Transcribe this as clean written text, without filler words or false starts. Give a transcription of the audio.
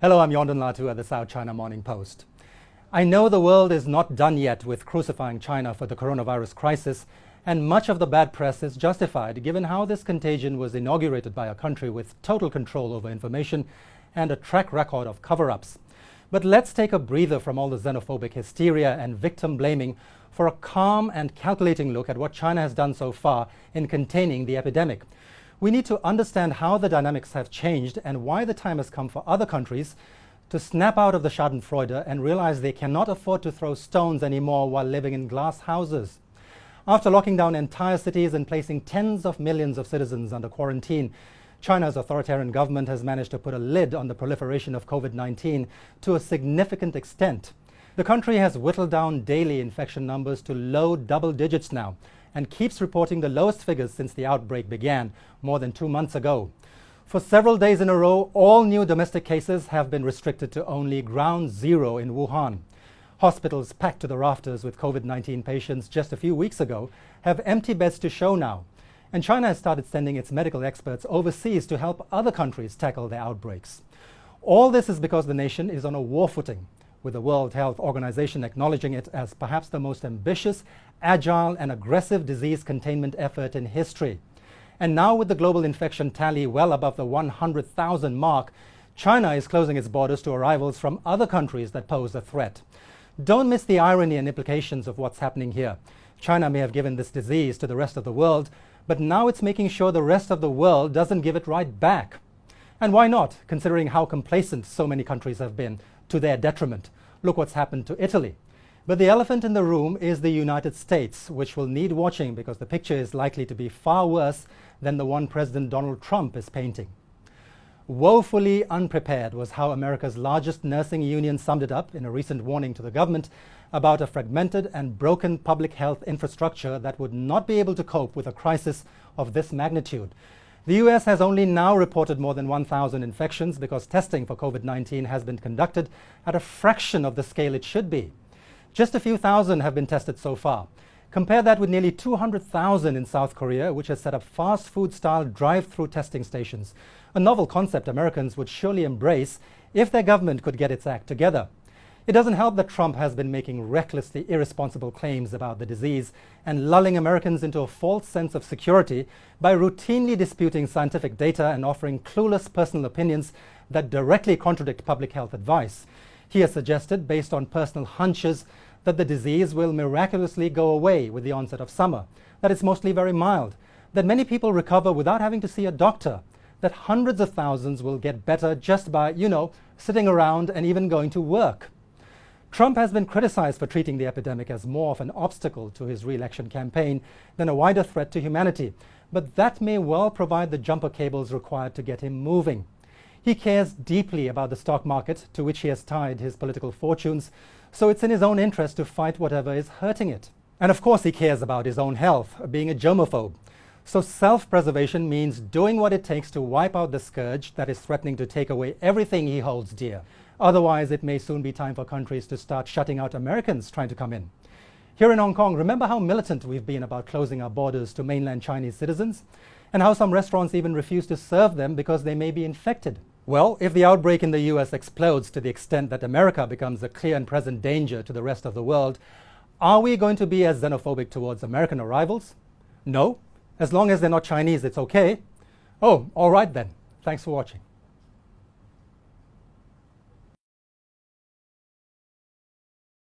Hello, I'm Yondon Latu at the South China Morning Post. I know the world is not done yet with crucifying China for the coronavirus crisis, and much of the bad press is justified given how this contagion was inaugurated by a country with total control over information and a track record of cover-ups. But let's take a breather from all the xenophobic hysteria and victim blaming for a calm and calculating look at what China has done so far in containing the epidemic. We need to understand how the dynamics have changed and why the time has come for other countries to snap out of the Schadenfreude and realize they cannot afford to throw stones anymore while living in glass houses. After locking down entire cities and placing tens of millions of citizens under quarantine, China's authoritarian government has managed to put a lid on the proliferation of COVID-19 to a significant extent. The country has whittled down daily infection numbers to low double digits now, and keeps reporting the lowest figures since the outbreak began more than 2 months ago. For several days in a row, all new domestic cases have been restricted to only ground zero in Wuhan. Hospitals packed to the rafters with COVID-19 patients just a few weeks ago have empty beds to show now. And China has started sending its medical experts overseas to help other countries tackle their outbreaks. All this is because the nation is on a war footing, with the World Health Organization acknowledging it as perhaps the most ambitious, agile and aggressive disease containment effort in history. And now with the global infection tally well above the 100,000 mark, China is closing its borders to arrivals from other countries that pose a threat. Don't miss the irony and implications of what's happening here. China may have given this disease to the rest of the world, but now it's making sure the rest of the world doesn't give it right back. And why not, considering how complacent so many countries have been, to their detriment. Look what's happened to Italy. But the elephant in the room is the United States, which will need watching because the picture is likely to be far worse than the one President Donald Trump is painting. Woefully unprepared was how America's largest nursing union summed it up in a recent warning to the government about a fragmented and broken public health infrastructure that would not be able to cope with a crisis of this magnitude. The US has only now reported more than 1,000 infections because testing for COVID-19 has been conducted at a fraction of the scale it should be. Just a few thousand have been tested so far. Compare that with nearly 200,000 in South Korea, which has set up fast food-style drive-through testing stations, a novel concept Americans would surely embrace if their government could get its act together. It doesn't help that Trump has been making recklessly irresponsible claims about the disease and lulling Americans into a false sense of security by routinely disputing scientific data and offering clueless personal opinions that directly contradict public health advice. He has suggested, based on personal hunches, that the disease will miraculously go away with the onset of summer, that it's mostly very mild, that many people recover without having to see a doctor, that hundreds of thousands will get better just by, sitting around and even going to work. Trump has been criticized for treating the epidemic as more of an obstacle to his re-election campaign than a wider threat to humanity, but that may well provide the jumper cables required to get him moving. He cares deeply about the stock market, to which he has tied his political fortunes, so it's in his own interest to fight whatever is hurting it. And of course he cares about his own health, being a germaphobe. So self-preservation means doing what it takes to wipe out the scourge that is threatening to take away everything he holds dear. Otherwise, it may soon be time for countries to start shutting out Americans trying to come in. Here in Hong Kong, remember how militant we've been about closing our borders to mainland Chinese citizens? And how some restaurants even refuse to serve them because they may be infected? Well, if the outbreak in the US explodes to the extent that America becomes a clear and present danger to the rest of the world, are we going to be as xenophobic towards American arrivals? No. As long as they're not Chinese, it's okay. Oh, all right then. Thanks for watching.